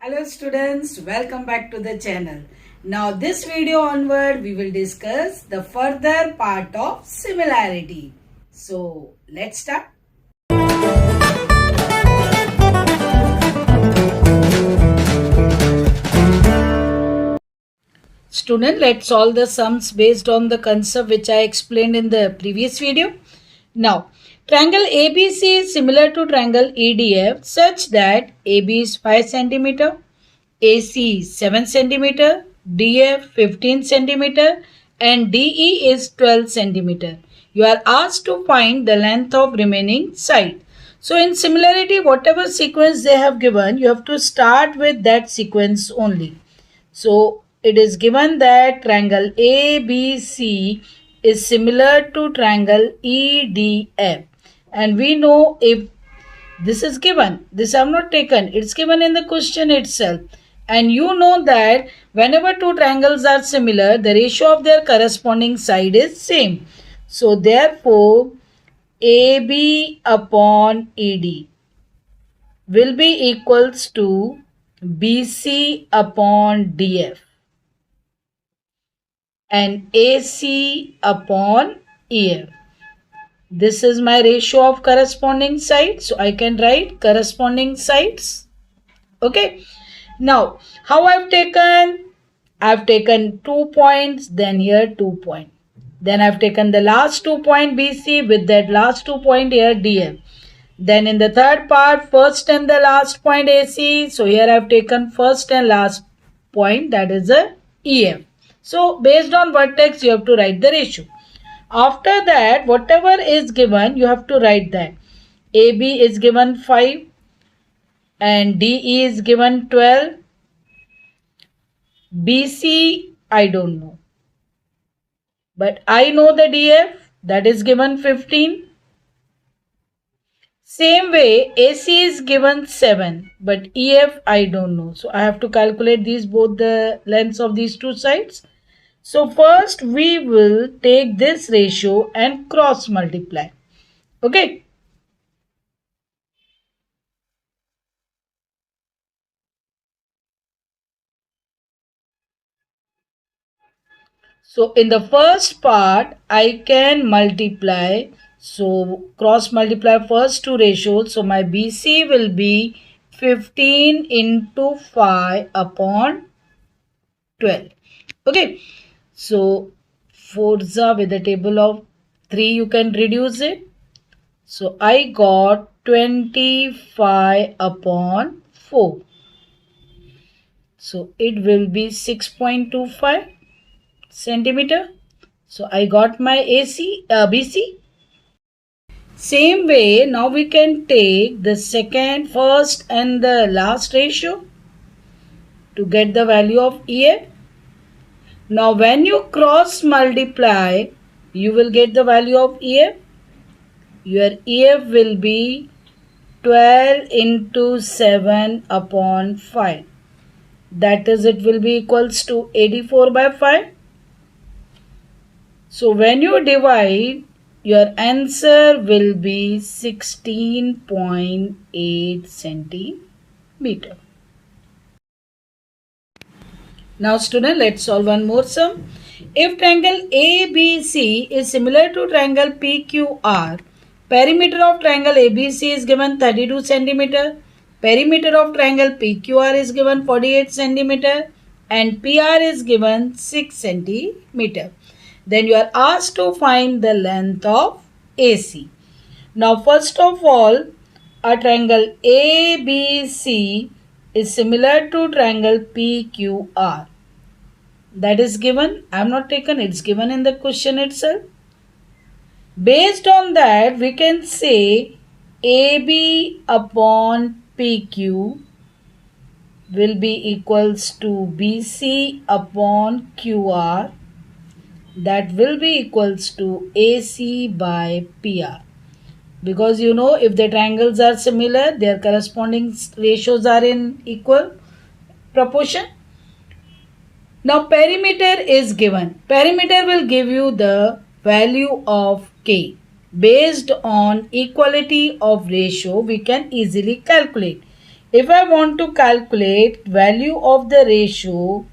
Hello students, welcome back to the channel. Now this video onward we will discuss the further part of similarity. So let's start. Student, let's solve the sums based on the concept which I explained in the previous video. Now, triangle ABC is similar to triangle EDF such that AB is 5 cm, AC 7 cm, DF 15 cm and DE is 12 cm. You are asked to find the length of remaining side. So in similarity, whatever sequence they have given, you have to start with that sequence only. So it is given that triangle ABC is similar to triangle EDF. And we know if this is given, this I have not taken, it's given in the question itself. And you know that whenever two triangles are similar, the ratio of their corresponding side is same. So therefore, AB upon ED will be equals to BC upon DF and AC upon EF. This is my ratio of corresponding sides. So I can write corresponding sides. Okay. Now, how I've taken? I've taken 2 points, then here 2 points. Then I've taken the last 2 point BC with that last 2 point here DF. Then in the third part, first and the last point AC. So here I've taken first and last point, that is a EF. So based on vertex, you have to write the ratio. After that, whatever is given, you have to write that. AB is given 5 and DE is given 12. BC, I don't know. But I know the DF, that is given 15. Same way, AC is given 7, but EF I don't know. So I have to calculate these both the lengths of these two sides. So first we will take this ratio and cross multiply. Okay. So in the first part, I can multiply. So cross multiply first two ratios. So my BC will be 15 into 5 upon 12. Okay. So 4s with a table of 3 you can reduce it. So I got 25 upon 4. So it will be 6.25 centimeter. So I got my BC. Same way, now we can take the second, first and the last ratio to get the value of EF. Now when you cross multiply, you will get the value of EF. Your EF will be 12 into 7 upon 5. That is, it will be equals to 84 by 5. So when you divide, your answer will be 16.8 centimeter. Now student, let's solve one more sum. If triangle ABC is similar to triangle PQR, perimeter of triangle ABC is given 32 centimeter, perimeter of triangle PQR is given 48 centimeter and PR is given 6 centimeter. Then you are asked to find the length of AC. Now first of all, a triangle ABC is similar to triangle PQR. That is given. I have not taken, it's given in the question itself. Based on that, we can say AB upon PQ will be equals to BC upon QR. That will be equals to AC by PR. Because you know, if the triangles are similar, their corresponding ratios are in equal proportion. Now perimeter is given. Perimeter will give you the value of K. Based on equality of ratio, we can easily calculate. If I want to calculate value of the ratio,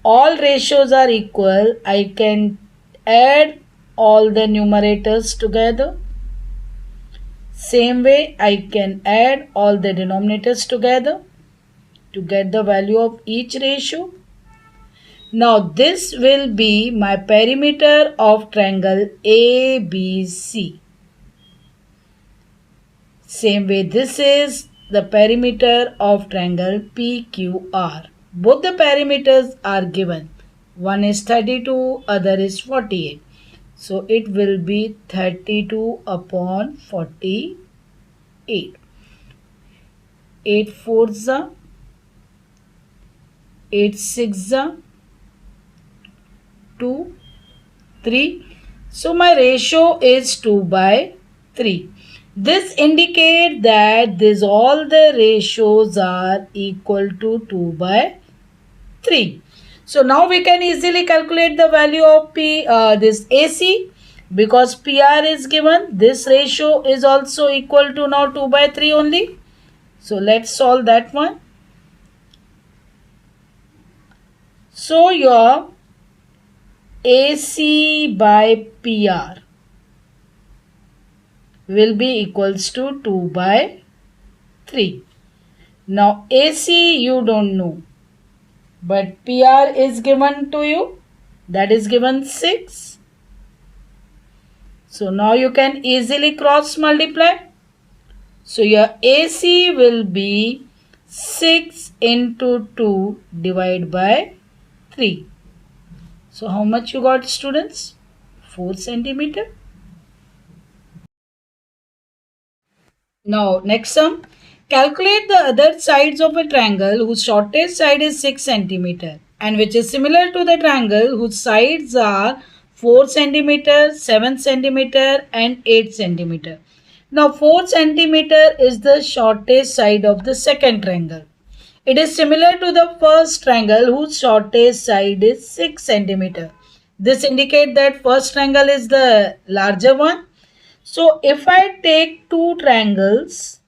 all ratios are equal, I can add all the numerators together. Same way, I can add all the denominators together to get the value of each ratio. Now this will be my perimeter of triangle ABC. Same way, this is the perimeter of triangle PQR. Both the perimeters are given. One is 32, other is 48. So it will be 32 upon 48. 8 fours are 8 6 are 2, 3. So my ratio is 2 by 3. This indicates that all the ratios are equal to 2 by 3. So now we can easily calculate the value of this AC, because PR is given. This ratio is also equal to now 2 by 3 only. So let's solve that one. So your AC by PR will be equals to 2 by 3. Now AC you don't know, but PR is given to you, that is given 6. So now you can easily cross multiply. So your AC will be 6 into 2 divided by 3. So how much you got, students? 4 centimeter. Now next sum. Calculate the other sides of a triangle whose shortest side is 6 centimeter and which is similar to the triangle whose sides are 4 centimeter, 7 centimeter and 8 centimeter. Now 4 centimeter is the shortest side of the second triangle. It is similar to the first triangle whose shortest side is 6 centimeter. This indicates that first triangle is the larger one. So if I take two triangles,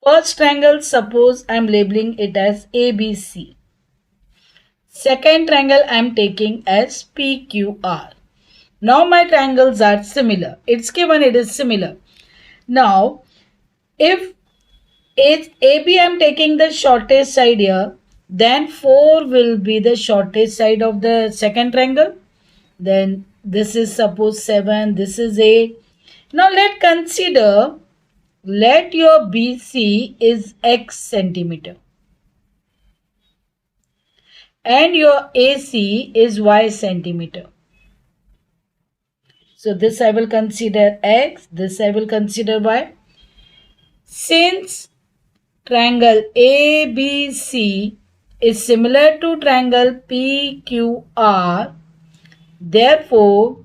first triangle, suppose I am labeling it as ABC. Second triangle I am taking as PQR. Now my triangles are similar. It's given it is similar. Now if it's AB I am taking the shortest side here, then 4 will be the shortest side of the second triangle. Then this is suppose 7, this is 8. Now let consider, let your BC is X centimeter and your AC is Y centimeter. So this I will consider X, this I will consider Y. Since triangle ABC is similar to triangle PQR, therefore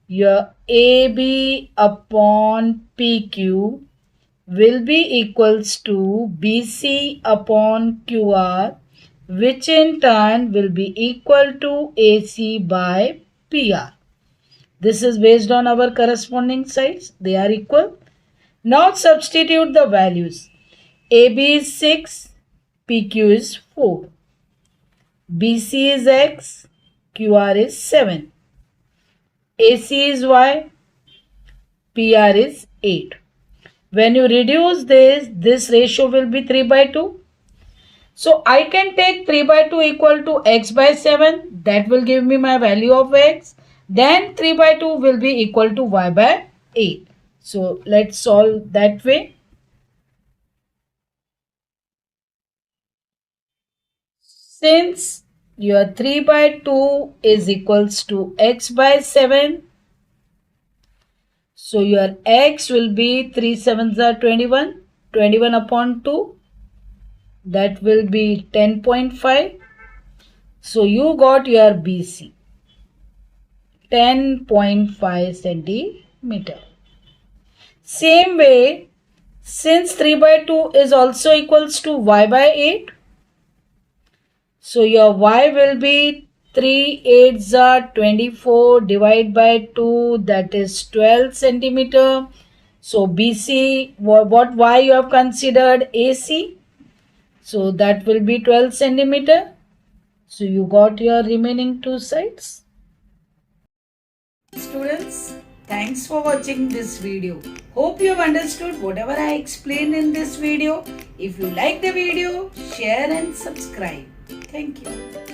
your AB upon PQ will be equals to BC upon QR, which in turn will be equal to AC by PR. This is based on our corresponding sides. They are equal. Now substitute the values. AB is 6, PQ is 4. BC is X, QR is 7. AC is Y, PR is 8. When you reduce this ratio will be 3 by 2. So I can take 3 by 2 equal to X by 7. That will give me my value of X. Then 3 by 2 will be equal to Y by 8. So let's solve that way. Since your 3 by 2 is equals to X by 7, so your X will be 3 sevens are 21, 21 upon 2, that will be 10.5. So you got your BC, 10.5 centimeter. Same way, since 3 by 2 is also equals to Y by 8, so your Y will be 3 8s are 24, divide by 2, that is 12 centimeter. So BC, what y you have considered AC? So that will be 12 centimeter. So you got your remaining two sides. Students, thanks for watching this video. Hope you have understood whatever I explained in this video. If you like the video, share and subscribe. Thank you.